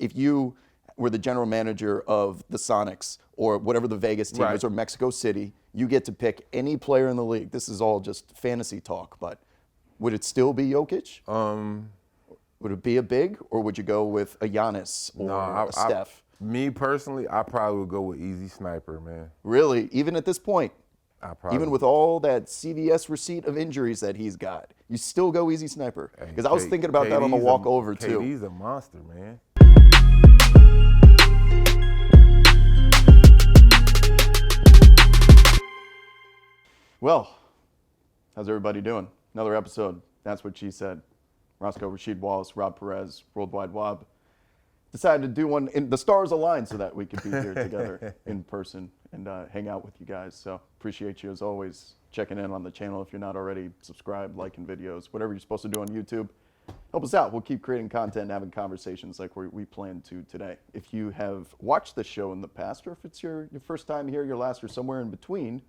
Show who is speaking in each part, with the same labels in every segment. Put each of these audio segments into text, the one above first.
Speaker 1: if you were the general manager of the Sonics or whatever the Vegas team is, or Mexico City, you get to pick any player in the league. This is all just fantasy talk, but would it still be Jokic? Would it be a big, or would you go with a Giannis or a Steph?
Speaker 2: Me personally, I probably would go with Easy Sniper, man.
Speaker 1: Really? Even at this point? Even with all that CVS receipt of injuries that he's got, you still go Easy Sniper? Because I was thinking about that on the walk over, too.
Speaker 2: KD's a monster, man.
Speaker 1: Well, how's everybody doing? Another episode. That's what she said. Roscoe, Rasheed, Wallace, Rob Perez, Worldwide Wob. Decided to do one, the stars aligned so that we could be here together in person and hang out with you guys. So appreciate you as always checking in on the channel. If you're not already subscribed, liking videos, whatever you're supposed to do on YouTube, help us out. We'll keep creating content and having conversations like we plan to today. If you have watched the show in the past, or if it's your first time here, your last, or somewhere in between,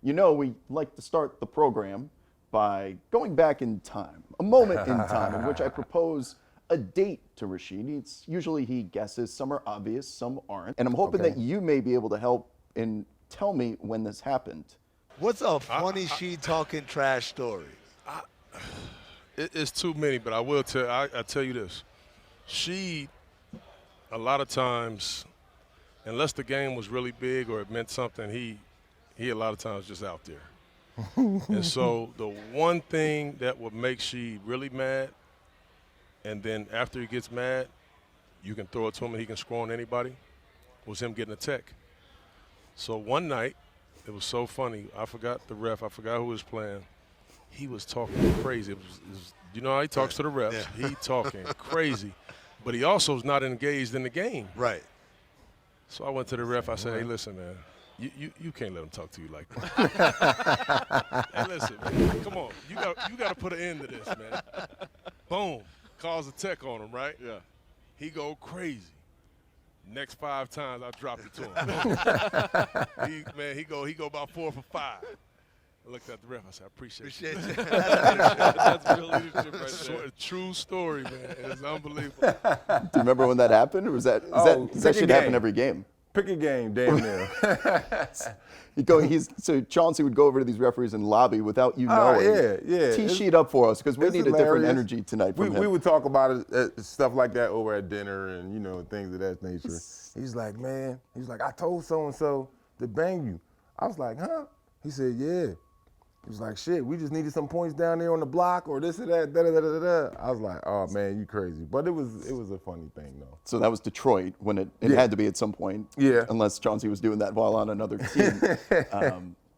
Speaker 1: you know we like to start the program by going back in time, a moment in time in which I propose a date to Rasheed. Usually he guesses. Some are obvious, some aren't. And I'm hoping that you may be able to help and tell me when this happened.
Speaker 3: What's a funny Sheed talking trash story?
Speaker 4: It's too many, but I will tell. I tell you this: Sheed, a lot of times, unless the game was really big or it meant something, he a lot of times just out there. And so the one thing that would make Sheed really mad, and then after he gets mad, you can throw it to him and he can score on anybody, was him getting a tech. So one night, it was so funny. I forgot the ref. I forgot who was playing. He was talking crazy. It was, you know how he talks to the refs. Yeah. He talking crazy. But he also is not engaged in the game.
Speaker 3: Right.
Speaker 4: So I went to the ref. I said, hey, listen, man. You can't let him talk to you like that. Hey, listen, man, come on. You got to put an end to this, man. Boom. Calls a tech on him, right?
Speaker 3: Yeah.
Speaker 4: He go crazy. Next 5 times, I dropped it to him. He go about 4 for 5. I looked at the ref. I said, I appreciate you. That's real leadership right there. True story, man. It's unbelievable.
Speaker 1: Do you remember when that happened? Or was that should happen every game?
Speaker 2: Pick a game, damn near.
Speaker 1: So Chauncey would go over to these referees and lobby without you knowing.
Speaker 2: Yeah.
Speaker 1: Tee sheet up for us because we need a different energy tonight from him.
Speaker 2: We would talk about it, stuff like that over at dinner and, things of that nature. He's like, man, I told so-and-so to bang you. I was like, huh? He said, yeah. He was like, shit, we just needed some points down there on the block or this or that, da-da-da-da-da. I was like, oh, man, you crazy. But it was a funny thing, though.
Speaker 1: So that was Detroit when it had to be at some point.
Speaker 2: Yeah.
Speaker 1: Unless Chauncey was doing that while on another team.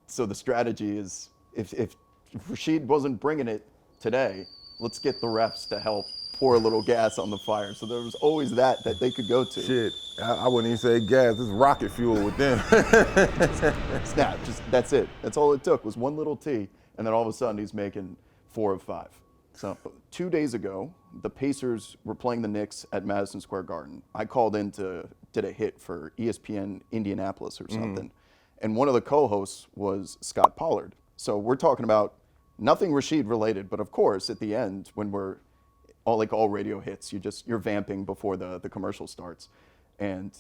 Speaker 1: So the strategy is if Rasheed wasn't bringing it today, let's get the refs to help pour a little gas on the fire. So there was always that they could go to.
Speaker 2: Shit, I wouldn't even say gas. This is rocket fuel with them.
Speaker 1: Snap, that's it. That's all it took was one little T, and then all of a sudden he's making 4 of 5. So 2 days ago, the Pacers were playing the Knicks at Madison Square Garden. I called in did a hit for ESPN Indianapolis or something, and one of the co-hosts was Scott Pollard. So we're talking about nothing Rasheed related, but of course at the end when we're all radio hits, you're vamping before the commercial starts. And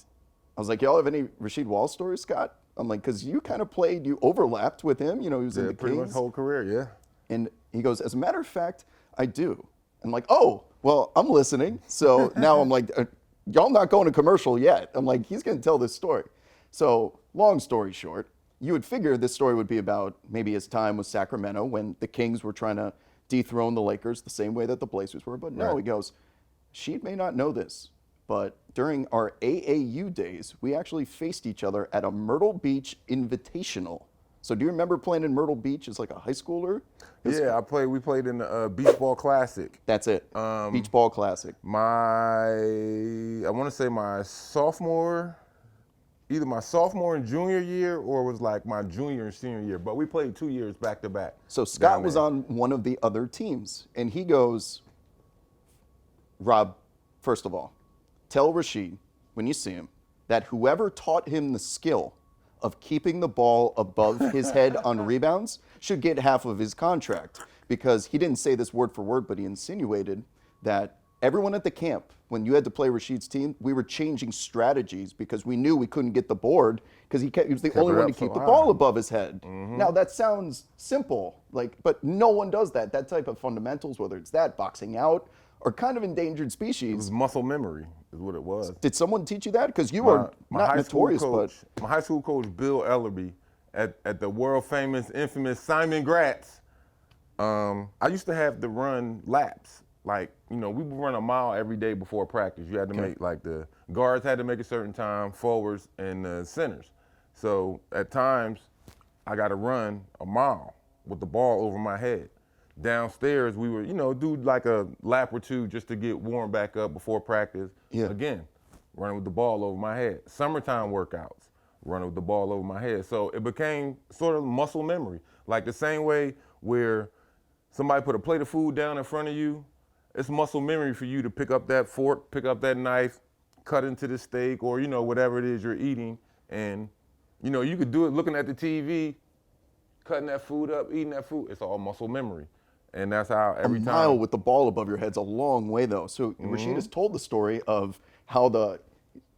Speaker 1: I was like, y'all have any Rasheed Wallace stories, Scott? I'm like, because you kind of you overlapped with him. He was in the
Speaker 2: pretty
Speaker 1: Kings.
Speaker 2: much whole career, yeah.
Speaker 1: And he goes, as a matter of fact, I do. I'm like, oh, well, I'm listening. So now I'm like, y'all not going to commercial yet. I'm like, he's going to tell this story. So long story short, you would figure this story would be about maybe his time with Sacramento when the Kings were trying to dethrone the Lakers the same way that the Blazers were. But no, He goes, Sheed may not know this, but during our AAU days, we actually faced each other at a Myrtle Beach Invitational. So do you remember playing in Myrtle Beach as like a high schooler?
Speaker 2: Yeah, we played in the Beach Ball Classic.
Speaker 1: That's it, Beach Ball Classic.
Speaker 2: I want to say either my sophomore and junior year or it was like my junior and senior year, but we played 2 years back to back.
Speaker 1: So Scott was on one of the other teams, and he goes, Rob, first of all, tell Rasheed when you see him that whoever taught him the skill of keeping the ball above his head on rebounds should get half of his contract, because he didn't say this word for word, but he insinuated that everyone at the camp when you had to play Rasheed's team, we were changing strategies because we knew we couldn't get the board because he was the only
Speaker 2: it
Speaker 1: one to
Speaker 2: up
Speaker 1: keep
Speaker 2: so
Speaker 1: the
Speaker 2: high.
Speaker 1: ball above his head. Now that sounds simple, but no one does that. That type of fundamentals, whether it's that, boxing out, are kind of endangered
Speaker 2: It
Speaker 1: species.
Speaker 2: was muscle memory, is what it was.
Speaker 1: Did someone teach you that? Because you are not notorious, but
Speaker 2: my high school coach, Bill Ellerby, at the world famous, infamous Simon Gratz, I used to have to run laps. Like, we would run a mile every day before practice. You had to make, like, the guards had to make a certain time, forwards, and the centers. So at times, I got to run a mile with the ball over my head. Downstairs, we would, do like a lap or two just to get warmed back up before practice.
Speaker 1: Yeah.
Speaker 2: Again, running with the ball over my head. Summertime workouts, running with the ball over my head. So it became sort of muscle memory. Like the same way where somebody put a plate of food down in front of you, it's muscle memory for you to pick up that fork, pick up that knife, cut into the steak or, whatever it is you're eating. And, you could do it looking at the TV, cutting that food up, eating that food. It's all muscle memory. And that's how every
Speaker 1: a
Speaker 2: time.
Speaker 1: mile with the ball above your head's a long way, though. So Rasheed has told the story of how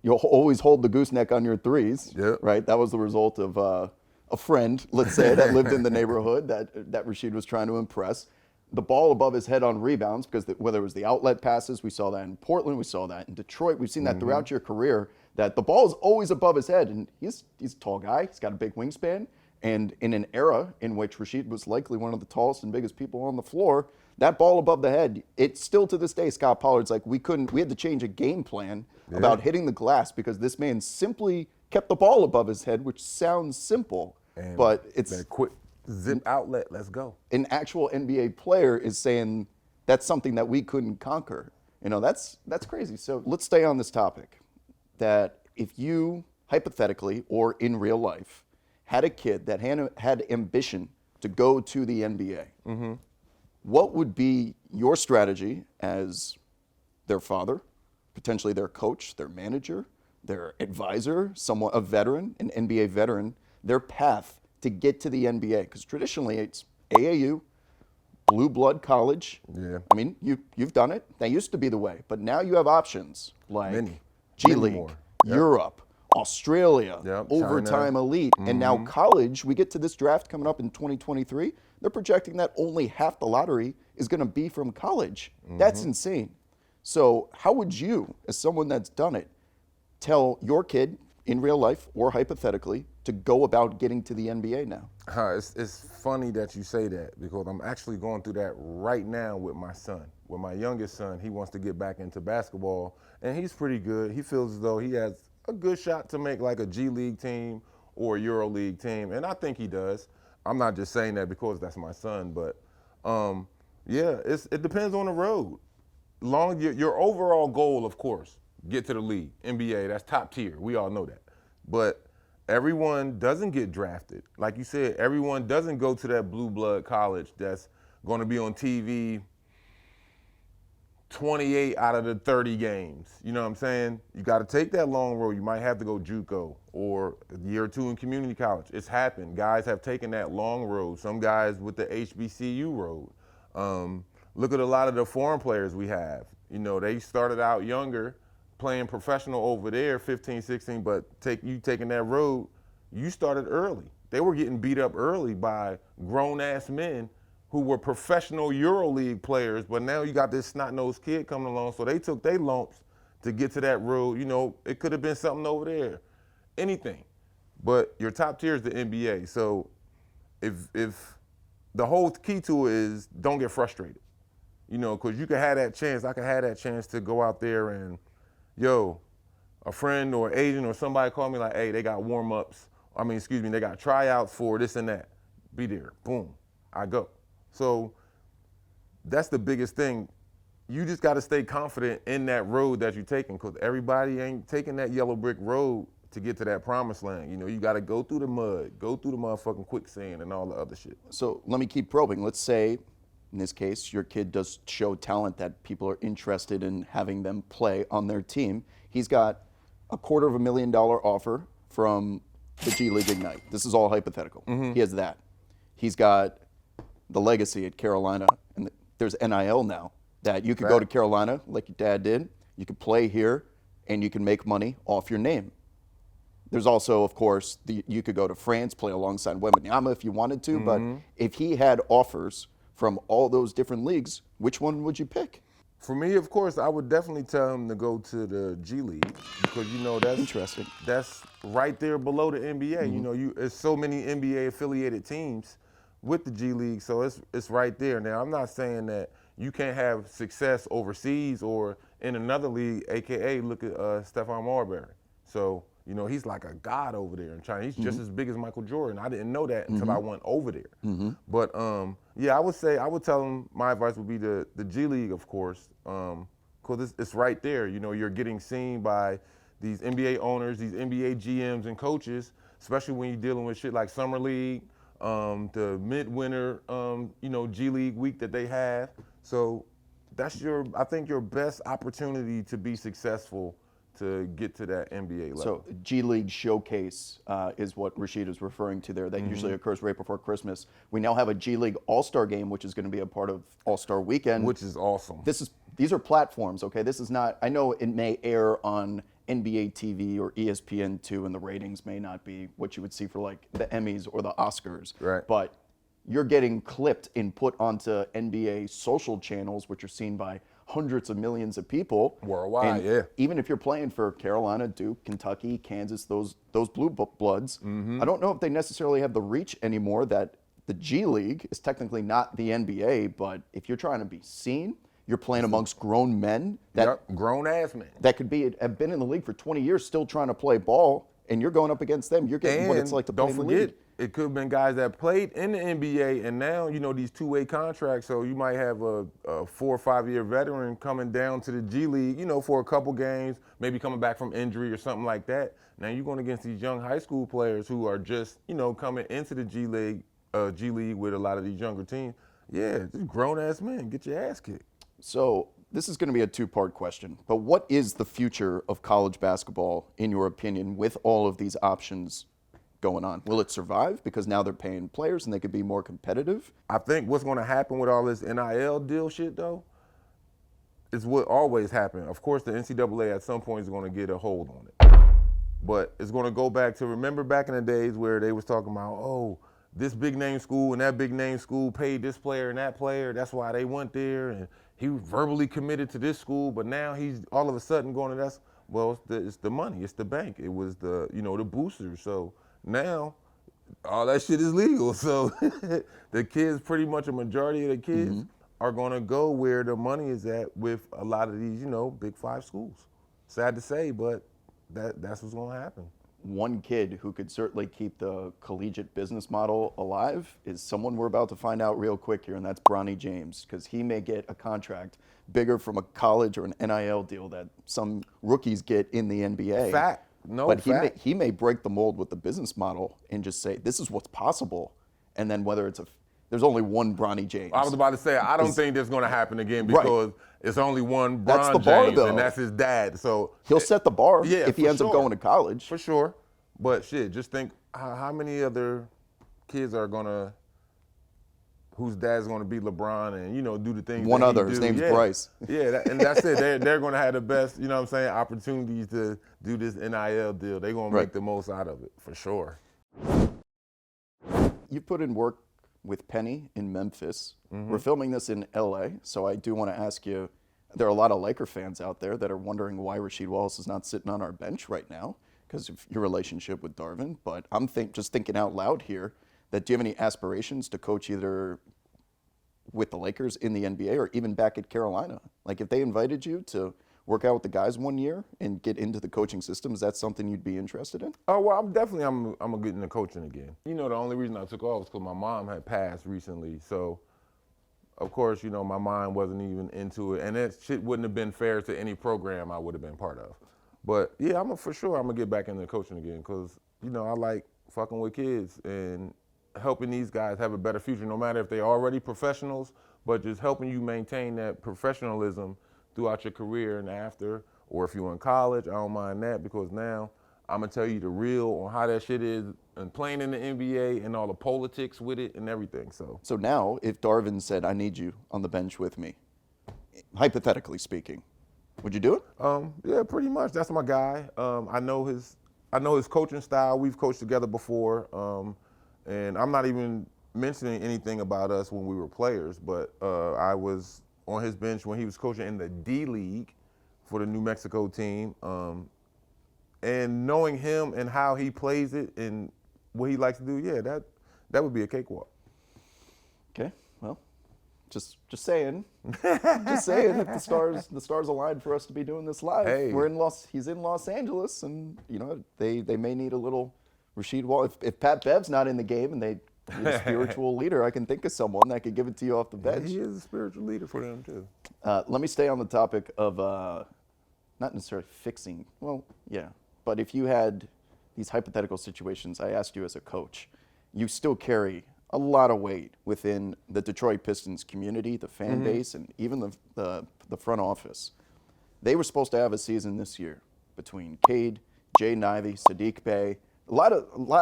Speaker 1: you'll always hold the gooseneck on your threes,
Speaker 2: Yep.
Speaker 1: right? That was the result of a friend, let's say, that lived in the neighborhood that Rasheed was trying to impress. The ball above his head on rebounds, because whether it was the outlet passes, we saw that in Portland, we saw that in Detroit, we've seen that throughout your career, that the ball is always above his head. And he's a tall guy, he's got a big wingspan. And in an era in which Rasheed was likely one of the tallest and biggest people on the floor, that ball above the head, it's still to this day, Scott Pollard's like, we had to change a game plan about hitting the glass because this man simply kept the ball above his head, which sounds simple, but it's
Speaker 2: that quick zip outlet, let's go.
Speaker 1: an actual NBA player is saying that's something that we couldn't conquer. That's crazy. So let's stay on this topic, that if you hypothetically or in real life had a kid that had ambition to go to the NBA, what would be your strategy as their father, potentially their coach, their manager, their advisor, a veteran, an NBA veteran, their path to get to the NBA? Because traditionally it's AAU, blue blood college.
Speaker 2: Yeah.
Speaker 1: I mean, you've done it. That used to be the way. But now you have options like
Speaker 2: Many
Speaker 1: League,
Speaker 2: more.
Speaker 1: Europe, Australia,
Speaker 2: Yep,
Speaker 1: overtime
Speaker 2: China.
Speaker 1: elite. And now college, we get to this draft coming up in 2023. They're projecting that only half the lottery is going to be from college. That's insane. So how would you, as someone that's done it, tell your kid in real life or hypothetically to go about getting to the NBA now?
Speaker 2: It's funny that you say that because I'm actually going through that right now with my son. With my youngest son, he wants to get back into basketball, and he's pretty good. He feels as though he has a good shot to make like a G League team or a Euro League team, and I think he does. I'm not just saying that because that's my son, but it depends on the road. Your overall goal, of course, get to the league, NBA, that's top tier. We all know that. But everyone doesn't get drafted. Like you said, everyone doesn't go to that blue blood college that's going to be on TV 28 out of the 30 games. You know what I'm saying? You got to take that long road. You might have to go JUCO or a year or two in community college. It's happened. Guys have taken that long road. Some guys with the HBCU road. Look at a lot of the foreign players we have. They started out younger, playing professional over there, 15, 16, but taking that road, you started early. They were getting beat up early by grown-ass men who were professional EuroLeague players, but now you got this snot-nosed kid coming along, so they took their lumps to get to that road. It could have been something over there, anything. But your top tier is the NBA, so if the whole key to it is don't get frustrated, because you could have that chance. I could have that chance to go out there and, a friend or agent or somebody call me like, hey, they got warm-ups. They got tryouts for this and that. Be there. Boom. I go. So that's the biggest thing. You just got to stay confident in that road that you're taking because everybody ain't taking that yellow brick road to get to that promised land. You got to go through the mud, go through the motherfucking quicksand and all the other shit.
Speaker 1: So let me keep probing. Let's say, in this case, your kid does show talent that people are interested in having them play on their team. He's got a $250,000 offer from the G League Ignite. This is all hypothetical. He has that. He's got the legacy at Carolina, and there's NIL now that you could go to Carolina like your dad did. You could play here, and you can make money off your name. There's also, of course, you could go to France, play alongside Wembanyama if you wanted to, but if he had offers from all those different leagues, which one would you pick?
Speaker 2: For me, of course, I would definitely tell him to go to the G League because that's
Speaker 1: interesting.
Speaker 2: That's right there below the NBA. You know, there's so many NBA affiliated teams with the G League, so it's right there. Now, I'm not saying that you can't have success overseas or in another league, aka look at Stephon Marbury. So, you know, he's like a god over there in China. He's just as big as Michael Jordan. I didn't know that until I went over there. But yeah, I would tell him my advice would be the G League, of course, because it's right there. You know, you're getting seen by these NBA owners, these NBA GMs and coaches, especially when you're dealing with shit like Summer League, the midwinter, G League week that they have. So that's I think your best opportunity to be successful to get to that NBA level.
Speaker 1: So G League Showcase is what Rasheed is referring to there. That usually occurs right before Christmas. We now have a G League All-Star game, which is going to be a part of All-Star Weekend.
Speaker 2: Which is awesome.
Speaker 1: These are platforms, okay? This is not, I know it may air on NBA TV or ESPN2, and the ratings may not be what you would see for like the Emmys or the Oscars.
Speaker 2: Right.
Speaker 1: But you're getting clipped and put onto NBA social channels, which are seen by hundreds of millions of people
Speaker 2: worldwide.
Speaker 1: And even if you're playing for Carolina, Duke, Kentucky, Kansas, those blue bloods, I don't know if they necessarily have the reach anymore. That the G League is technically not the NBA, but if you're trying to be seen, you're playing amongst grown men that
Speaker 2: grown ass men
Speaker 1: that have been in the league for 20 years, still trying to play ball, and you're going up agaugh them. You're getting what it's like to play in the league.
Speaker 2: It could have been guys that played in the NBA, and now, you know, these two-way contracts, so you might have a 4 or 5 year veteran coming down to the G League, you know, for a couple games, maybe coming back from injury or something like that. Now you're going against these young high school players who are just, you know, coming into the G League with a lot of these younger teams. Yeah, just grown-ass men, get your ass kicked.
Speaker 1: So this is going to be a two-part question, but what is the future of college basketball, in your opinion, with all of these options going on? Will it survive because now they're paying players and they could be more competitive?
Speaker 2: I think what's going to happen with all this NIL deal shit, though, is what always happened. Of course, the NCAA at some point is going to get a hold on it. But it's going to go back to, remember back in the days where they was talking about, oh, this big name school and that big name school paid this player and that player. That's why they went there. And he verbally committed to this school, but now he's all of a sudden going to that. Well, it's the money. It's the bank. It was the boosters. So now all that shit is legal. So the kids, pretty much a majority of the kids are going to go where the money is at with a lot of these, Big 5 schools. Sad to say, but that's what's going to happen.
Speaker 1: One kid who could certainly keep the collegiate business model alive is someone we're about to find out real quick here, and that's Bronny James, because he may get a contract bigger from a college or an NIL deal that some rookies get in the NBA.
Speaker 2: Fact.
Speaker 1: But he may break the mold with the business model and just say, this is what's possible. And then whether there's only one Bronny James.
Speaker 2: I was about to say, I don't think that's going to happen again because it's only one
Speaker 1: That's
Speaker 2: Bron
Speaker 1: the bar,
Speaker 2: James,
Speaker 1: though.
Speaker 2: and that's his dad. So
Speaker 1: he'll set the bar if he ends up going to college.
Speaker 2: For sure. But shit, just think how many other kids are whose dad's going to be LeBron and, do the things
Speaker 1: One
Speaker 2: that he
Speaker 1: other,
Speaker 2: do.
Speaker 1: his name's Bryce.
Speaker 2: Yeah, and that's it. They're going to have the best, opportunities to do this NIL deal. They're going to make the most out of it, for sure.
Speaker 1: You put in work with Penny in Memphis. We're filming this in LA, so I do want to ask you, there are a lot of Laker fans out there that are wondering why Rasheed Wallace is not sitting on our bench right now because of your relationship with Darvin. But I'm just thinking out loud here, that do you have any aspirations to coach either with the Lakers in the NBA or even back at Carolina? Like if they invited you to work out with the guys 1 year and get into the coaching system, is that something you'd be interested in?
Speaker 2: Oh, well, I'm gonna get into coaching again. The only reason I took off was because my mom had passed recently. So, of course, my mind wasn't even into it. And that shit wouldn't have been fair to any program I would have been part of. But yeah, for sure I'm gonna get back into coaching again because, I like fucking with kids and helping these guys have a better future, no matter if they're already professionals, but just helping you maintain that professionalism throughout your career and after, or if you're in college, I don't mind that because now I'm gonna tell you the real on how that shit is and playing in the NBA and all the politics with it and everything. So
Speaker 1: now, if Darvin said, I need you on the bench with me, hypothetically speaking, Would you do it?
Speaker 2: Yeah, pretty much. That's my guy. I know his coaching style. We've coached together before, and I'm not even mentioning anything about us when we were players. But I was on his bench when he was coaching in the D League for the New Mexico team, and knowing him and how he plays it and what he likes to do, yeah, that would be a cakewalk.
Speaker 1: Okay, well, just saying, just saying. If the stars aligned for us to be doing this live,
Speaker 2: Hey.
Speaker 1: he's in Los Angeles, and they may need a little Rasheed Wallace. If Pat Bev's not in the game and they need a spiritual leader, I can think of someone that could give it to you off the bench.
Speaker 2: He is a spiritual leader for them too.
Speaker 1: Let me stay on the topic of not necessarily fixing. Well, yeah, but if you had these hypothetical situations, I asked you as a coach, you still carry a lot of weight within the Detroit Pistons community, the fan base, and even the front office. They were supposed to have a season this year between Cade, Jay Nivey, Sadiq Bey. A lot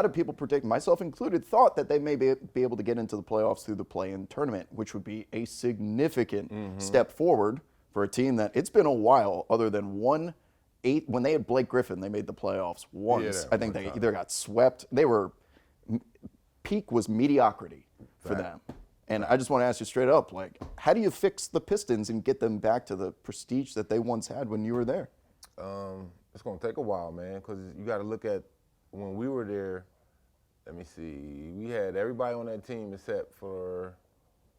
Speaker 1: of people predict, myself included, thought that they may be able to get into the playoffs through the play-in tournament, which would be a significant step forward for a team that it's been a while, other than when they had Blake Griffin, they made the playoffs once.
Speaker 2: Yeah,
Speaker 1: I think they either got swept. Peak was mediocrity for them. And I just want to ask you straight up, like, how do you fix the Pistons and get them back to the prestige that they once had when you were there?
Speaker 2: It's going to take a while, man, because you got to look at when we were there. Let me see. We had everybody on that team except for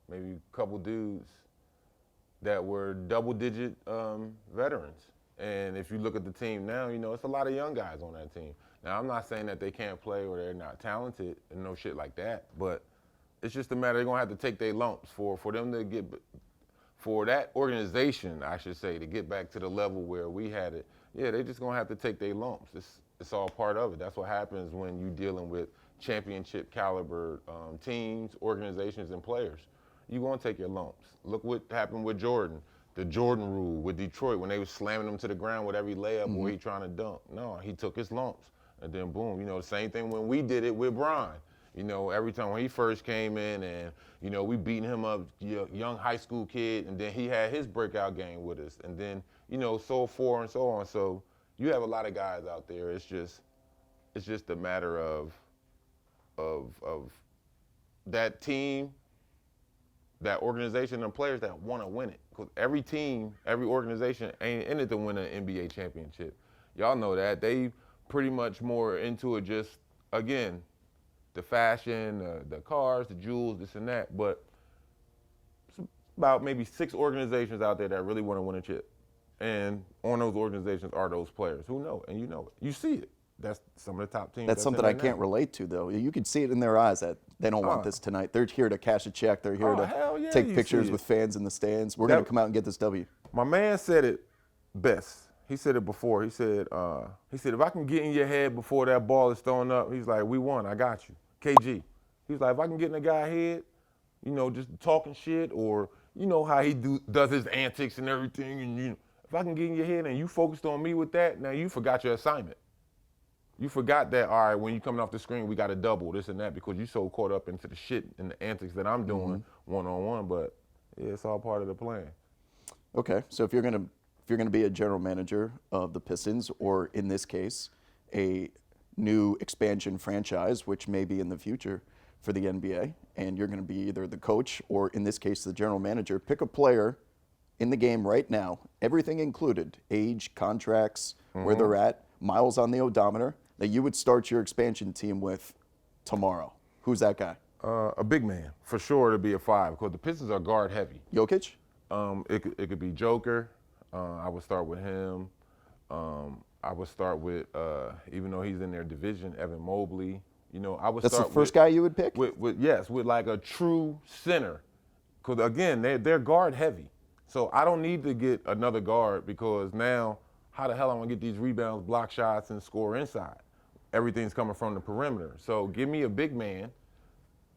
Speaker 2: maybe a couple dudes that were double-digit veterans. And if you look at the team now, it's a lot of young guys on that team. Now, I'm not saying that they can't play or they're not talented and no shit like that, but it's just a matter they're going to have to take their lumps for them to get, for that organization, I should say, to get back to the level where we had it. Yeah, they're just going to have to take their lumps. It's all part of it. That's what happens when you're dealing with championship caliber teams, organizations, and players. You're going to take your lumps. Look what happened with Jordan. The Jordan rule with Detroit when they was slamming him to the ground with every layup or he trying to dunk. No, he took his lumps. And then boom, the same thing when we did it with Bron. Every time when he first came in and, we beating him up, young high school kid, and then he had his breakout game with us. And then, so forth and so on. So you have a lot of guys out there. It's just a matter of that team, that organization and players that want to win it. Because every team, every organization ain't in it to win an NBA championship. Y'all know that. They pretty much more into it just, again, the fashion, the cars, the jewels, this and that. But it's about maybe 6 organizations out there that really want to win a chip. And on those organizations are those players who know it, and you know it. You see it. That's some of the top teams.
Speaker 1: That's something I can't relate to, though. You can see it in their eyes that they don't want this tonight. They're here to cash a check. They're here to take pictures with fans in the stands. We're going to come out and get this W.
Speaker 2: My man said it best. He said it before. He said, if I can get in your head before that ball is thrown up, he's like, we won. I got you. KG. He was like, if I can get in a guy's head, just talking shit, or how he does his antics and everything, and if I can get in your head and you focused on me with that, now you forgot your assignment. You forgot that, all right, when you coming off the screen, we got to double this and that because you so caught up into the shit and the antics that I'm doing one-on-one. But yeah, it's all part of the plan.
Speaker 1: Okay, so if you're gonna be a general manager of the Pistons, or in this case, a new expansion franchise, which may be in the future for the NBA, and you're going to be either the coach or, in this case, the general manager, pick a player in the game right now, everything included, age, contracts, where they're at, miles on the odometer, that you would start your expansion team with tomorrow. Who's that guy?
Speaker 2: A big man, for sure, to be a 5, because the Pistons are guard heavy.
Speaker 1: Jokic?
Speaker 2: It could be Joker. I would start with him. I would start with, even though he's in their division, Evan Mobley. I would
Speaker 1: That's
Speaker 2: start
Speaker 1: the first guy you would pick?
Speaker 2: With like a true center. Because, again, they're guard heavy. So I don't need to get another guard because now how the hell I'm going to get these rebounds, block shots, and score inside? Everything's coming from the perimeter. So give me a big man.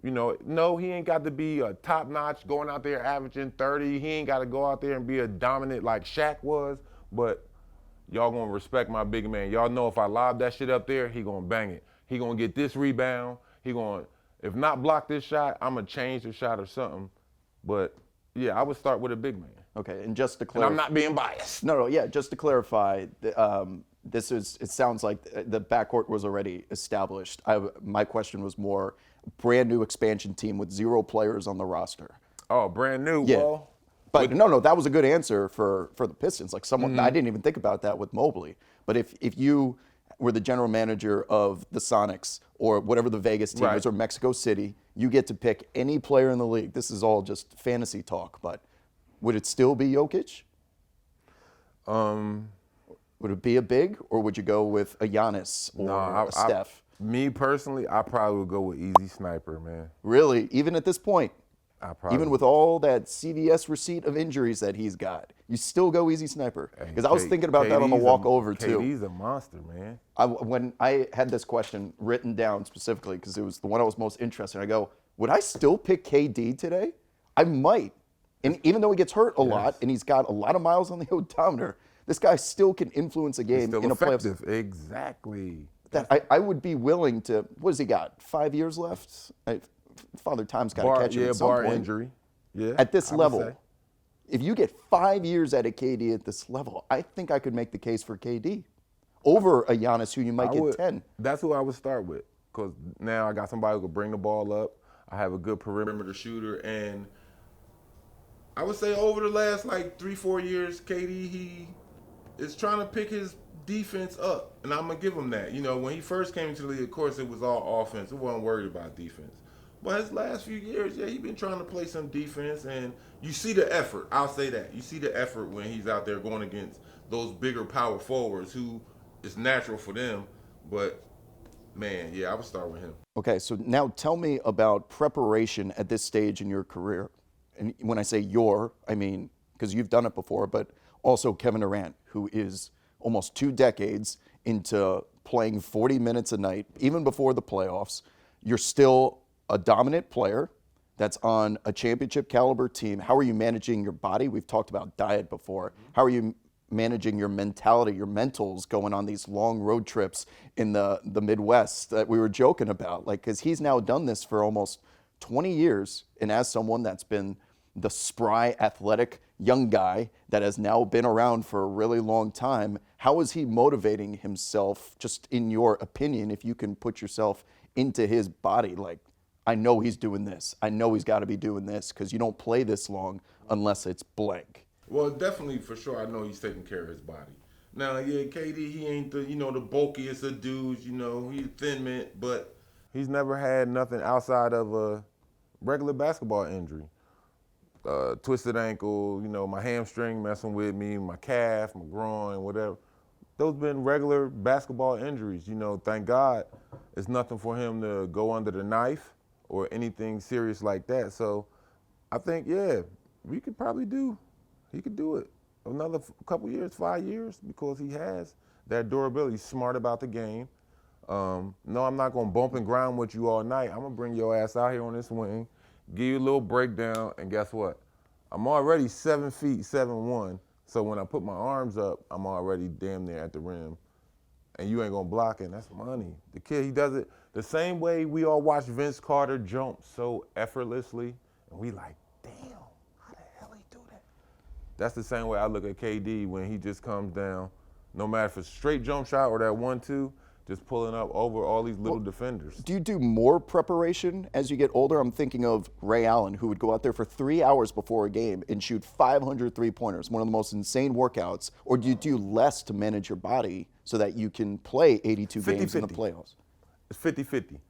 Speaker 2: No, he ain't got to be a top-notch going out there averaging 30. He ain't got to go out there and be a dominant like Shaq was. But y'all going to respect my big man. Y'all know if I lob that shit up there, he going to bang it. He going to get this rebound. He going to, if not block this shot, I'm going to change the shot or something. But, yeah, I would start with a big man.
Speaker 1: Okay, and just to
Speaker 2: And
Speaker 1: clarify,
Speaker 2: I'm not being biased.
Speaker 1: No, yeah, just to clarify, it sounds like the backcourt was already established. My question was more brand new expansion team with 0 players on the roster.
Speaker 2: Oh, brand new.
Speaker 1: Yeah.
Speaker 2: Well,
Speaker 1: But no, that was a good answer for the Pistons. Like I didn't even think about that with Mobley. But if you were the general manager of the Sonics or whatever the Vegas team is, or Mexico City, you get to pick any player in the league. This is all just fantasy talk, but would it still be Jokic? Would it be a big, or would you go with a Giannis or a Steph?
Speaker 2: Me personally, I probably would go with Easy Sniper, man.
Speaker 1: Really? Even at this point? Even with
Speaker 2: would.
Speaker 1: all that CVS receipt of injuries that he's got, you still go Easy Sniper? Because I was thinking about that on the walk over, too.
Speaker 2: KD's a monster, man.
Speaker 1: When I had this question written down specifically, because it was the one I was most interested in, I go, would I still pick KD today? I might. And even though he gets hurt a lot and he's got a lot of miles on the odometer, this guy still can influence a game
Speaker 2: Still
Speaker 1: in a playoff.
Speaker 2: effective. Exactly.
Speaker 1: That I would be willing to. What has he got? 5 years left. Father Time's got to catch him at some
Speaker 2: bar
Speaker 1: point.
Speaker 2: injury. Yeah.
Speaker 1: At this
Speaker 2: I would
Speaker 1: level,
Speaker 2: say.
Speaker 1: if you get 5 years out of KD at this level, I think I could make the case for KD over a Giannis who you might get 10.
Speaker 2: That's who I would start with, because now I got somebody who can bring the ball up. I have a good perimeter shooter, and I would say over the last like 3-4 years, KD, he is trying to pick his defense up, and I'm gonna give him that. You know, when he first came into the league, of course, it was all offense. It wasn't worried about defense. But his last few years, yeah, he's been trying to play some defense, and you see the effort. I'll say that. You see the effort when he's out there going against those bigger power forwards who it's natural for them. But, man, yeah, I would start with him.
Speaker 1: Okay, so now tell me about preparation at this stage in your career. And when I say your, I mean, because you've done it before, but also Kevin Durant, who is almost 2 decades into playing 40 minutes a night, even before the playoffs. You're still a dominant player that's on a championship caliber team. How are you managing your body? We've talked about diet before. How are you managing your mentality, your mentals going on these long road trips in the Midwest that we were joking about? Like, because he's now done this for almost 20 years, and as someone that's been the spry, athletic young guy that has now been around for a really long time, how is he motivating himself, just in your opinion, if you can put yourself into his body? Like, I know he's doing this. I know he's got to be doing this, because you don't play this long unless it's blank.
Speaker 2: Well, definitely, for sure, I know he's taking care of his body. Now, yeah, KD, he ain't the, the bulkiest of dudes, he's thin mint, but he's never had nothing outside of a regular basketball injury. Twisted ankle, my hamstring messing with me, my calf, my groin, whatever. Those been regular basketball injuries. Thank God it's nothing for him to go under the knife or anything serious like that. So I think, yeah, he could do it another couple years, 5 years, because he has that durability. He's smart about the game. No, I'm not going to bump and grind with you all night. I'm going to bring your ass out here on this wing, give you a little breakdown, and guess what? I'm already 7 feet, 7'1", so when I put my arms up, I'm already damn near at the rim, and you ain't gonna block it. That's money. The kid, he does it the same way we all watch Vince Carter jump so effortlessly, and we like, damn, how the hell he do that? That's the same way I look at KD when he just comes down, no matter if it's a straight jump shot or that 1-2, just pulling up over all these little defenders.
Speaker 1: Do you do more preparation as you get older? I'm thinking of Ray Allen, who would go out there for 3 hours before a game and shoot 500 three-pointers, one of the most insane workouts. Or do you do less to manage your body so that you can play 82 games in the playoffs?
Speaker 2: It's 50-50.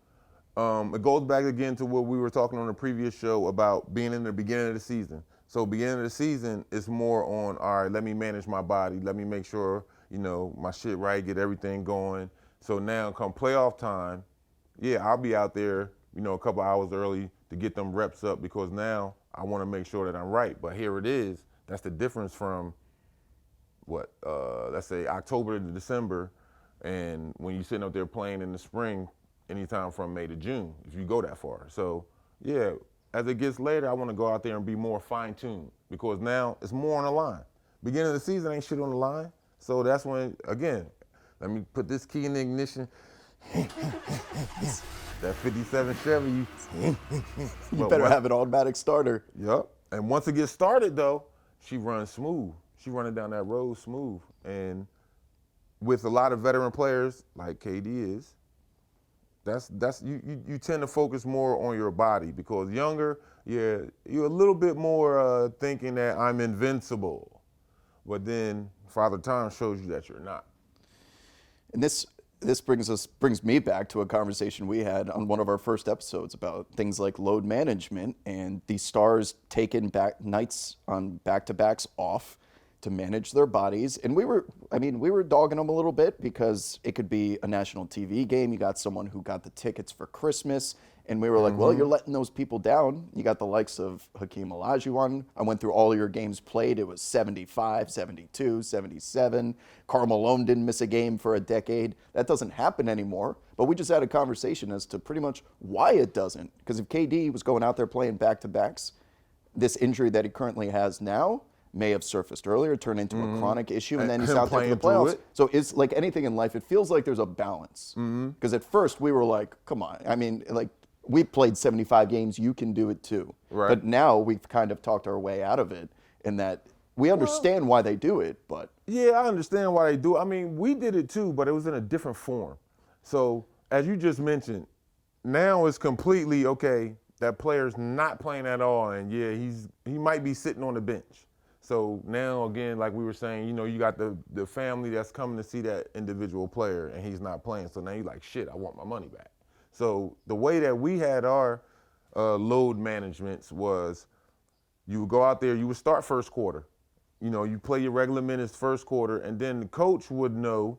Speaker 2: It goes back again to what we were talking on the previous show about being in the beginning of the season. So beginning of the season is more on, all right, let me manage my body. Let me make sure, my shit right, get everything going. So now come playoff time, yeah, I'll be out there, a couple hours early to get them reps up, because now I want to make sure that I'm right. But here it is. That's the difference from let's say October to December, and when you're sitting up there playing in the spring, anytime from May to June, if you go that far. So yeah, as it gets later, I want to go out there and be more fine-tuned, because now it's more on the line. Beginning of the season ain't shit on the line. So that's when, again, let me put this key in the ignition. That 57 Chevy.
Speaker 1: You better have an automatic starter.
Speaker 2: Yep. And once it gets started, though, she runs smooth. She running down that road smooth. And with a lot of veteran players like KD is, that's you tend to focus more on your body because younger, yeah, you're a little bit more thinking that I'm invincible. But then Father Time shows you that you're not.
Speaker 1: And this brings me back to a conversation we had on one of our first episodes about things like load management and these stars taking back nights on back-to-backs off to manage their bodies. And we were dogging them a little bit because it could be a national TV game. You got someone who got the tickets for Christmas. And we were like, well, you're letting those people down. You got the likes of Hakeem Olajuwon. I went through all your games played. It was 75, 72, 77. Karl Malone didn't miss a game for a decade. That doesn't happen anymore. But we just had a conversation as to pretty much why it doesn't. Because if KD was going out there playing back-to-backs, this injury that he currently has now may have surfaced earlier, turned into a chronic issue, and then he's out there for the playoffs. So it's like anything in life, it feels like there's a balance. Because at first we were like, come on. I mean, like, we played 75 games, you can do it too.
Speaker 2: Right.
Speaker 1: But now we've kind of talked our way out of it in that we understand why they do it, but.
Speaker 2: Yeah, I understand why they do it. I mean, we did it too, but it was in a different form. So as you just mentioned, now it's completely, okay, that player's not playing at all, and yeah, he might be sitting on the bench. So now, again, like we were saying, you know, you got the family that's coming to see that individual player, and he's not playing. So now you're like, shit, I want my money back. So the way that we had our load managements was you would go out there, you would start first quarter. You know, you play your regular minutes first quarter, and then the coach would know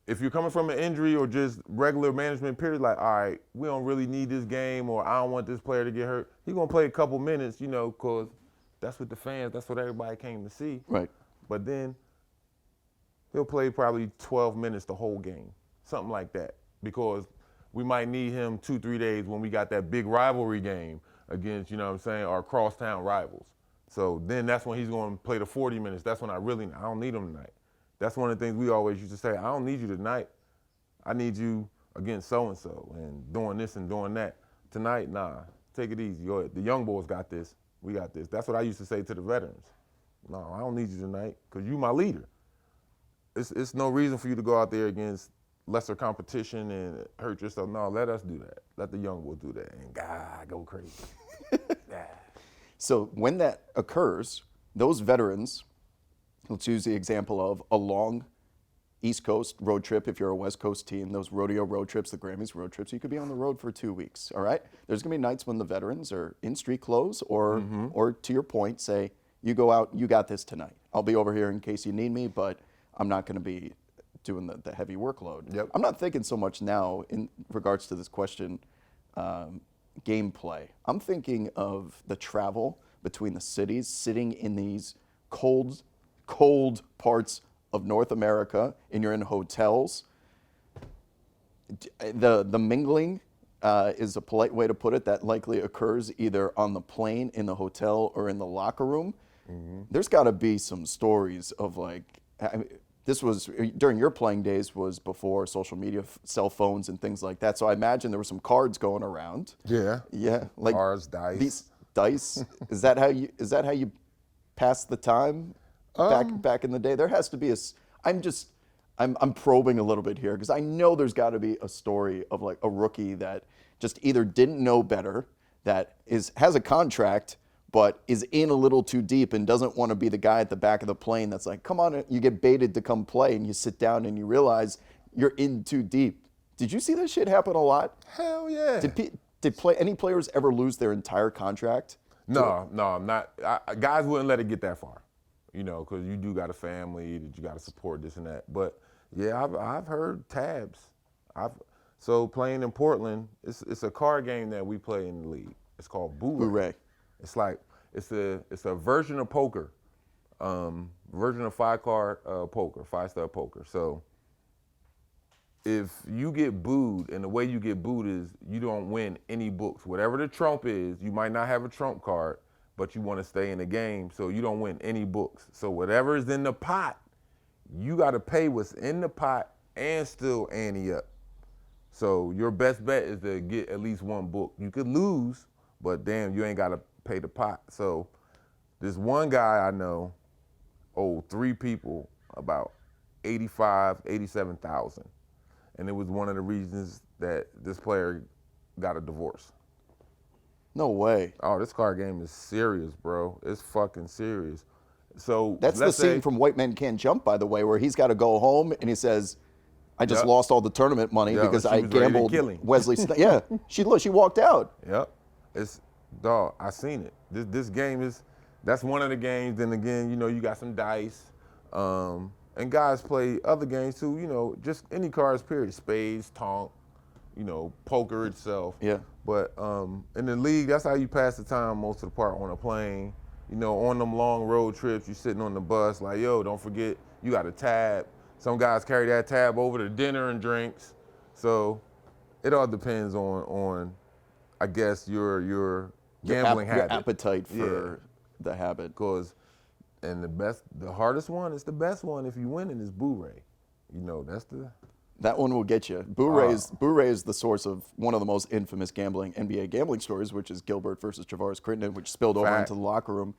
Speaker 2: if you're coming from an injury or just regular management period, like, all right, we don't really need this game, or I don't want this player to get hurt. He's going to play a couple minutes, you know, because that's what the fans, that's what everybody came to see.
Speaker 1: Right.
Speaker 2: But then he'll play probably 12 minutes the whole game, something like that, because we might need him 2-3 days when we got that big rivalry game against, you know what I'm saying, our crosstown rivals. So then that's when he's going to play the 40 minutes. That's when I don't need him tonight. That's one of the things we always used to say, I don't need you tonight. I need you against so-and-so and doing this and doing that. Tonight, nah, take it easy. Go ahead. The young boys got this. We got this. That's what I used to say to the veterans. No, I don't need you tonight because you my leader. It's no reason for you to go out there against lesser competition and hurt yourself. No, let us do that. Let the young boys do that. And God, go crazy.
Speaker 1: So when that occurs, those veterans, let's use the example of a long East Coast road trip. If you're a West Coast team, those rodeo road trips, the Grammys road trips, you could be on the road for 2 weeks, all right? There's going to be nights when the veterans are in street clothes or to your point, say, you go out, you got this tonight. I'll be over here in case you need me, but I'm not going to be doing the heavy workload.
Speaker 2: Yep.
Speaker 1: I'm not thinking so much now in regards to this question, gameplay. I'm thinking of the travel between the cities, sitting in these cold parts of North America, and you're in hotels. The mingling is a polite way to put it. That likely occurs either on the plane, in the hotel, or in the locker room. There's got to be some stories of like, I mean, this was during your playing days, was before social media, cell phones, and things like that. So I imagine there were some cards going around.
Speaker 2: Yeah.
Speaker 1: Yeah, like
Speaker 2: Cards, dice.
Speaker 1: These dice. Is that how you pass the time back in the day? There has to be I'm probing a little bit here because I know there's got to be a story of like a rookie that just either didn't know better, that has a contract, but is in a little too deep and doesn't want to be the guy at the back of the plane that's like, come on, you get baited to come play, and you sit down and you realize you're in too deep. Did you see that shit happen a lot?
Speaker 2: Hell yeah.
Speaker 1: Did any players ever lose their entire contract?
Speaker 2: No, not. Guys wouldn't let it get that far, you know, because you do got a family that you got to support, this and that. But yeah, I've heard tabs. So playing in Portland, it's a card game that we play in the league. It's called Boo-Ray. It's like it's a version of poker, version of 5-card poker, 5-star poker. So if you get booed, and the way you get booed is you don't win any books. Whatever the trump is, you might not have a trump card, but you want to stay in the game, so you don't win any books. So whatever is in the pot, you got to pay what's in the pot and still ante up. So your best bet is to get at least one book. You could lose, but damn, you ain't got to pay the pot. So This one guy I know owed 3 people about 87,000. And it was one of the reasons that this player got a divorce.
Speaker 1: No way.
Speaker 2: Oh, this card game is serious, bro. It's fucking serious. So
Speaker 1: That's the
Speaker 2: let's
Speaker 1: scene
Speaker 2: say,
Speaker 1: from White Men Can't Jump, by the way, where he's got to go home and he says, I just
Speaker 2: Yep.
Speaker 1: lost all the tournament money
Speaker 2: Yeah,
Speaker 1: because
Speaker 2: she
Speaker 1: I
Speaker 2: was ready to
Speaker 1: gambled
Speaker 2: kill him.
Speaker 1: Wesley Yeah, she walked out.
Speaker 2: Yep. It's dog. I seen it. This game is. That's one of the games. Then again, you know, you got some dice, and guys play other games too. You know, just any cards. Period. Spades, tonk, you know, poker itself.
Speaker 1: Yeah.
Speaker 2: But in the league, that's how you pass the time most of the part on a plane. You know, on them long road trips, you sitting on the bus like, yo, don't forget you got a tab. Some guys carry that tab over to dinner and drinks. So it all depends on I guess your gambling habit.
Speaker 1: Your appetite for the habit.
Speaker 2: Because and the hardest one is the best one if you win it is Boo-Ray. You know,
Speaker 1: That one will get you. Boo-Ray is the source of one of the most infamous NBA gambling stories, which is Gilbert versus Javaris Crittenden, which spilled over into the locker room.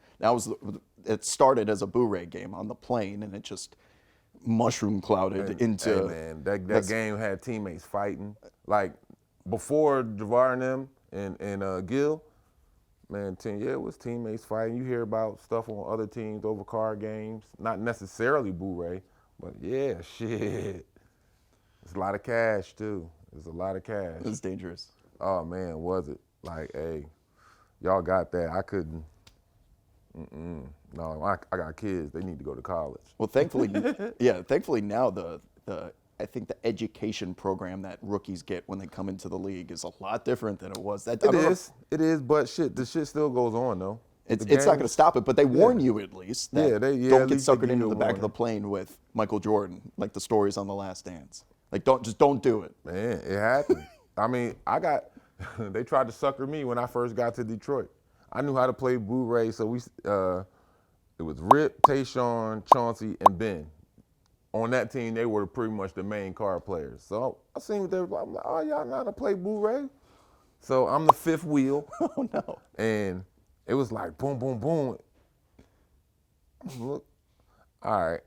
Speaker 1: It started as a Boo-Ray game on the plane, and it just mushroom clouded into.
Speaker 2: Hey man, that game had teammates fighting. Like before Javar and them and Gil, man, it was teammates fighting. You hear about stuff on other teams over card games, not necessarily Boo-Ray, but yeah, shit. It's a lot of cash too. It's a lot of cash.
Speaker 1: It's dangerous.
Speaker 2: Oh man, was it? Like, hey, y'all got that. I couldn't. No, I got kids. They need to go to college.
Speaker 1: Well, thankfully, thankfully now I think the education program that rookies get when they come into the league is a lot different than it was.
Speaker 2: It is, but the shit still goes on though.
Speaker 1: It's not going to stop it, but they warn you at least that don't
Speaker 2: at
Speaker 1: get
Speaker 2: least they
Speaker 1: suckered
Speaker 2: give
Speaker 1: into
Speaker 2: you
Speaker 1: the
Speaker 2: a
Speaker 1: back of the
Speaker 2: warning.
Speaker 1: plane with Michael Jordan, like the stories on The Last Dance. Like don't do it.
Speaker 2: Man, it happened. I mean, they tried to sucker me when I first got to Detroit. I knew how to play Boo-Ray, so it was Rip, Tayshaun, Chauncey, and Ben. On that team, they were pretty much the main card players. So I seen what they were like. I'm like, oh, y'all know how to play Boo-Ray? So I'm the fifth wheel.
Speaker 1: Oh no.
Speaker 2: And it was like boom, boom, boom. Look, all right.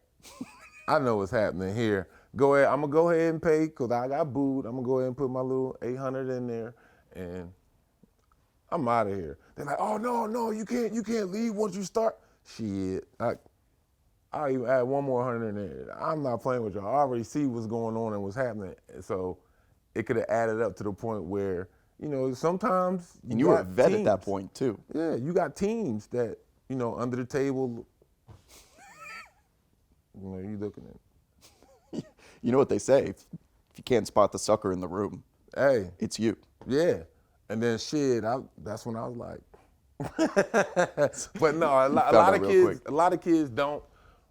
Speaker 2: I know what's happening here. Go ahead. I'm gonna go ahead and pay because I got booed. I'm gonna go ahead and put my little 800 in there, and I'm out of here. They're like, oh no, you can't leave once you start. Shit, I'll even add one more 100 in there. I'm not playing with y'all. I already see what's going on and what's happening. So it could have added up to the point where, you know, sometimes
Speaker 1: And you were a vet
Speaker 2: teams.
Speaker 1: at that point too.
Speaker 2: Yeah, you got teams that, you know, under the table, you know, you looking at.
Speaker 1: You know what they say? If you can't spot the sucker in the room,
Speaker 2: Hey,
Speaker 1: it's you.
Speaker 2: yeah. And then shit, that's when I was like. But no, a lot of kids don't.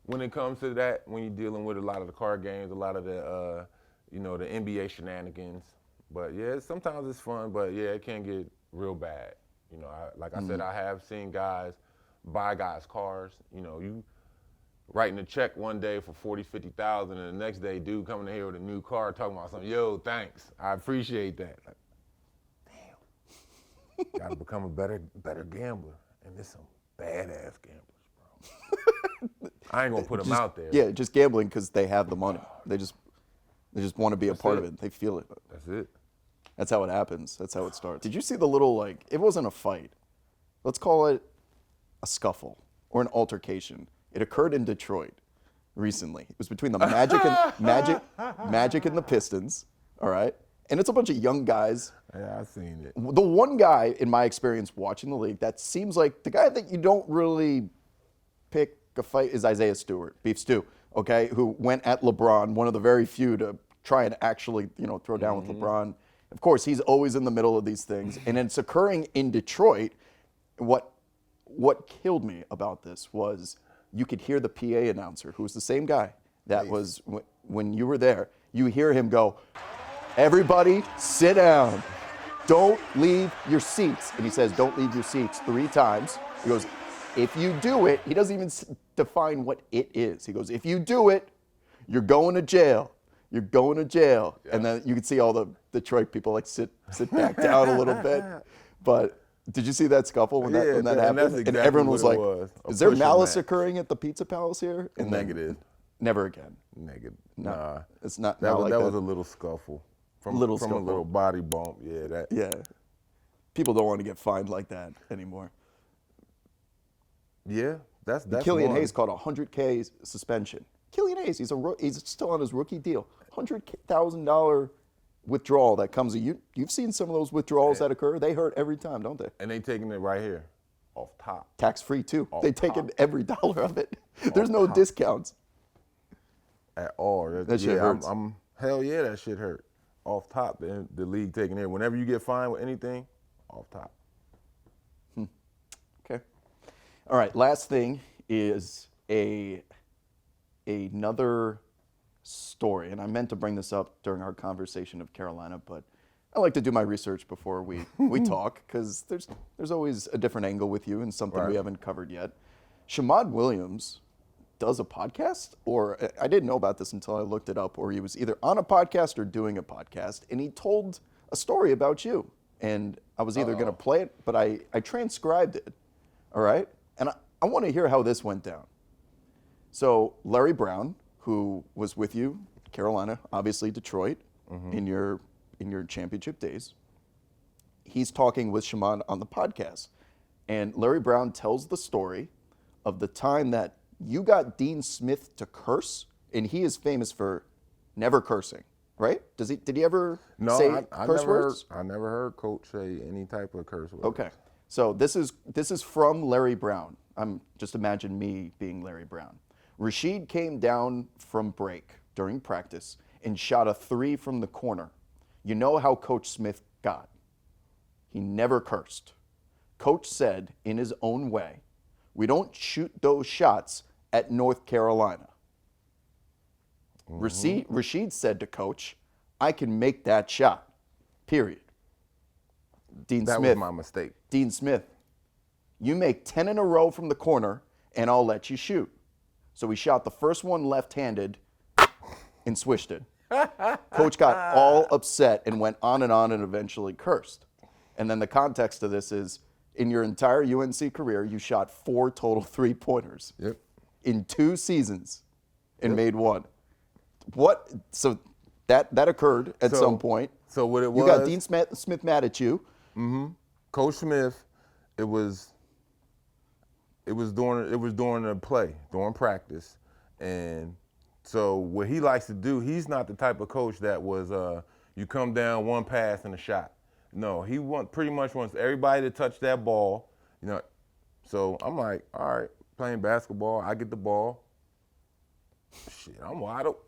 Speaker 2: When it comes to that, when you're dealing with a lot of the card games, a lot of the, you know, the NBA shenanigans. But yeah, sometimes it's fun, but yeah, it can get real bad. You know, I said, I have seen guys buy guys cars. You know, you writing a check one day for 40, 50,000, and the next day, dude coming in here with a new car talking about something. Yo, thanks, I appreciate that. Like, damn, got to become a better gambler, and there's some badass gamblers, bro. I ain't gonna put them out there.
Speaker 1: Yeah, just gambling because they have the money. They just want to be a part of it. They feel it.
Speaker 2: That's it.
Speaker 1: That's how it happens. That's how it starts. Did you see the little, like, it wasn't a fight. Let's call it a scuffle or an altercation. It occurred in Detroit recently. It was between the Magic and the Pistons, all right? And it's a bunch of young guys.
Speaker 2: Yeah, I seen it.
Speaker 1: The one guy, in my experience watching the league, that seems like the guy that you don't really pick a fight is Isaiah Stewart, Beef Stew, okay, who went at LeBron, one of the very few to try and actually, you know, throw down with LeBron. Of course, he's always in the middle of these things, and it's occurring in Detroit. What killed me about this was you could hear the PA announcer, who was the same guy that was when you were there. You hear him go, "Everybody sit down. Don't leave your seats." And he says, "Don't leave your seats" 3 times. He goes, "If you do it," he doesn't even define what it is. He goes, "If you do it, you're going to jail. You're going to jail." Yeah. And then you can see all the Detroit people like sit back down a little bit. But Did you see that scuffle when that
Speaker 2: and
Speaker 1: happened?
Speaker 2: that's exactly
Speaker 1: everyone
Speaker 2: what
Speaker 1: was
Speaker 2: it
Speaker 1: like,
Speaker 2: was. A
Speaker 1: "Is there
Speaker 2: pushing
Speaker 1: malice
Speaker 2: match.
Speaker 1: occurring at the Pizza Palace here?" And then
Speaker 2: Negative.
Speaker 1: never again.
Speaker 2: Negative.
Speaker 1: No,
Speaker 2: Nah.
Speaker 1: it's not.
Speaker 2: That,
Speaker 1: not
Speaker 2: was,
Speaker 1: like
Speaker 2: that
Speaker 1: that
Speaker 2: was a little scuffle. From a
Speaker 1: scuffle.
Speaker 2: little body bump. Yeah, that.
Speaker 1: Yeah, people don't want to get fined like that anymore.
Speaker 2: Yeah, that's
Speaker 1: Killian
Speaker 2: one.
Speaker 1: Hayes caught a $100K suspension. Killian Hayes, he's still on his rookie deal. $100,000 withdrawal that comes. You've seen some of those withdrawals that occur. They hurt every time, don't they?
Speaker 2: And they taking it right here, off top.
Speaker 1: Tax free too.
Speaker 2: Off
Speaker 1: They take
Speaker 2: top.
Speaker 1: every dollar of it. There's no discounts.
Speaker 2: At all.
Speaker 1: That shit hurts.
Speaker 2: Hell yeah, that shit hurt. Off top, the league taking it. Whenever you get fined with anything, off top.
Speaker 1: Okay. All right. Last thing is another story, and I meant to bring this up during our conversation of Carolina, but I like to do my research before we talk because there's always a different angle with you and something we
Speaker 2: Right.
Speaker 1: haven't covered yet. Shamad Williams does a podcast, or I didn't know about this until I looked it up, or he was either on a podcast or doing a podcast, and he told a story about you. And I was either going to play it, but I transcribed it, all right? And I want to hear how this went down. So Larry Brown, who was with you, Carolina, obviously Detroit, in your championship days, he's talking with Shamad on the podcast. And Larry Brown tells the story of the time that you got Dean Smith to curse, and he is famous for never cursing, right? Did he ever say
Speaker 2: I
Speaker 1: curse
Speaker 2: never
Speaker 1: words?
Speaker 2: I never heard Coach say any type of curse word.
Speaker 1: Okay. So this is from Larry Brown. Just imagine me being Larry Brown. Rasheed came down from break during practice and shot a 3 from the corner. You know how Coach Smith got. He never cursed. Coach said in his own way, "We don't shoot those shots at North Carolina." Rasheed said to Coach, "I can make that shot, period." Dean
Speaker 2: That
Speaker 1: Smith.
Speaker 2: was my mistake.
Speaker 1: Dean Smith, "You make 10 in a row from the corner and I'll let you shoot." So he shot the first one left-handed and swished it. Coach got all upset and went on and eventually cursed. And then the context of this is, in your entire UNC career, you shot 4 total three-pointers.
Speaker 2: Yep.
Speaker 1: In 2 seasons and made 1. So that occurred at some point.
Speaker 2: So what it was?
Speaker 1: You got Dean Smith mad at you.
Speaker 2: Coach Smith, it was during the play, during practice, and so what he likes to do, he's not the type of coach that was you come down one pass and a shot. No, he pretty much wants everybody to touch that ball, you know. So I'm like, all right, playing basketball, I get the ball. Shit, I'm wide open.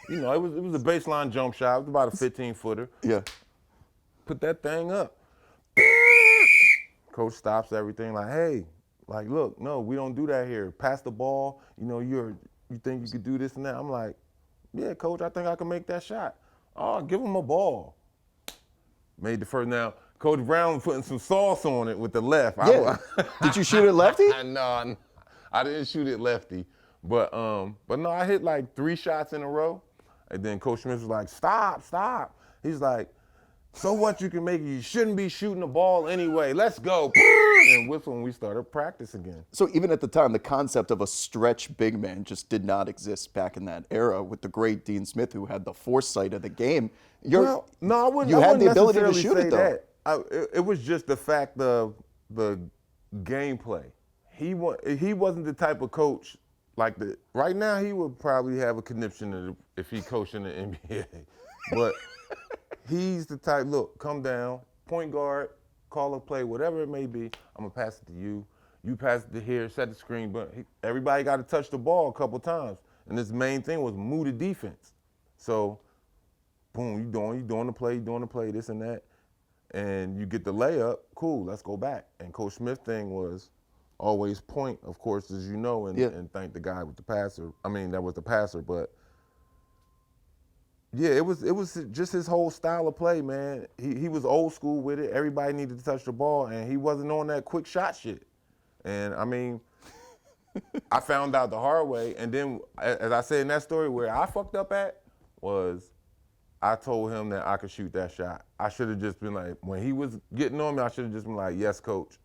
Speaker 2: You know, it was a baseline jump shot. It was about a 15-footer.
Speaker 1: Yeah.
Speaker 2: Put that thing up. Coach stops everything like, hey, like, look, no, we don't do that here. Pass the ball. You know, you think you could do this and that. I'm like, yeah, Coach, I think I can make that shot. Oh, give him a ball. Made the first. Now, Coach Brown was putting some sauce on it with the left.
Speaker 1: Yeah. Did you shoot it lefty?
Speaker 2: No, I didn't shoot it lefty. But no, I hit like 3 shots in a row. And then Coach Smith was like, stop. He's like, so what, you can make it? You shouldn't be shooting the ball anyway. Let's go. And whistle, and we started practice again.
Speaker 1: So even at the time, the concept of a stretch big man just did not exist back in that era with the great Dean Smith, who had the foresight of the game.
Speaker 2: Well, no, I wouldn't.
Speaker 1: You
Speaker 2: I
Speaker 1: had
Speaker 2: wouldn't
Speaker 1: the ability to
Speaker 2: necessarily
Speaker 1: shoot it,
Speaker 2: say
Speaker 1: though.
Speaker 2: that. It was just the fact of the gameplay. He wasn't the type of coach like the. Right now, he would probably have a conniption if he coached in the NBA. But he's the type. Look, come down, point guard, call a play, whatever it may be. I'm gonna pass it to you. You pass it to here, set the screen. But everybody got to touch the ball a couple times. And his main thing was move the defense. So, boom, you doing the play, this and that. And you get the layup, cool, let's go back. And Coach Smith's thing was always point, of course, as you know, and thank the guy with the passer. I mean, that was the passer, but yeah, it was just his whole style of play, man. He was old school with it. Everybody needed to touch the ball, and he wasn't on that quick shot shit. And I mean, I found out the hard way. And then, as I said in that story, where I fucked up at was I told him that I could shoot that shot. I should have just been like, when he was getting on me, I should have just been like, yes, coach.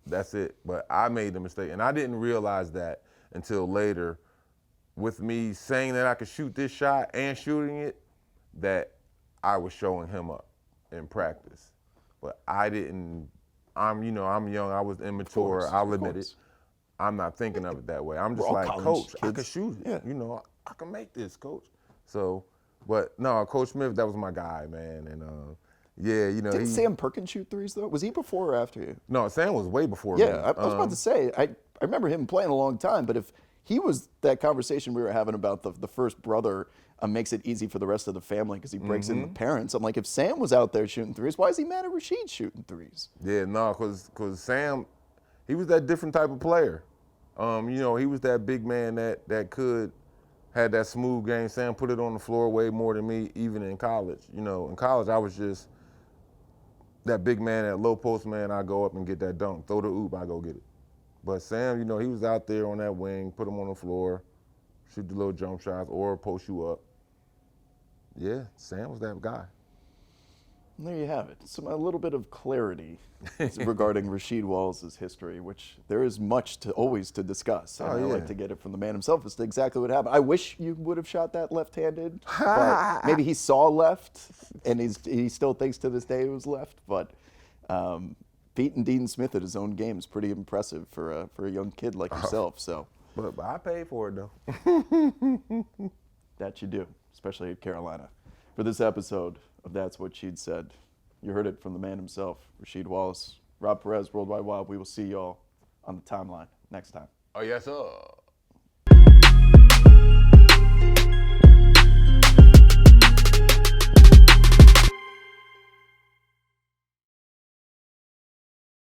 Speaker 2: That's it. But I made the mistake. And I didn't realize that until later with me saying that I could shoot this shot and shooting it, that I was showing him up in practice. But I didn't, I'm young, I was immature, I'll admit it. I'm not thinking of it that way. I'm just like, coach, I could shoot it.
Speaker 1: Yeah.
Speaker 2: I can make this, coach. So, but no, Coach Smith, that was my guy, man. And yeah,
Speaker 1: Didn't Sam Perkins shoot threes, though? Was he before or after you?
Speaker 2: No, Sam was way before me.
Speaker 1: Yeah, I was about to say, I remember him playing a long time, but if he was that conversation we were having about the first brother makes it easy for the rest of the family because he breaks in the parents, I'm like, if Sam was out there shooting threes, why is he mad at Rasheed shooting threes?
Speaker 2: Yeah, no, because Sam, he was that different type of player. He was that big man that had that smooth game. Sam put it on the floor way more than me, even in college. In college, I was just that big man, that low post man, I go up and get that dunk. Throw the oop, I go get it. But Sam, he was out there on that wing, put him on the floor, shoot the little jump shots or post you up. Yeah, Sam was that guy.
Speaker 1: And there you have it. A little bit of clarity regarding Rasheed Wallace's history, which there is much always to discuss. And I like to get it from the man himself as to exactly what happened. I wish you would have shot that left-handed, but maybe he saw left, and he still thinks to this day it was left. But beating Dean Smith at his own game is pretty impressive for a young kid like yourself. So,
Speaker 2: but I paid for it though.
Speaker 1: That you do, especially at Carolina. For this episode of That's What She'd Said, you heard it from the man himself, Rasheed Wallace. Rob Perez, Worldwide Wob. We will see y'all on the timeline next time.
Speaker 2: Oh, yes, sir.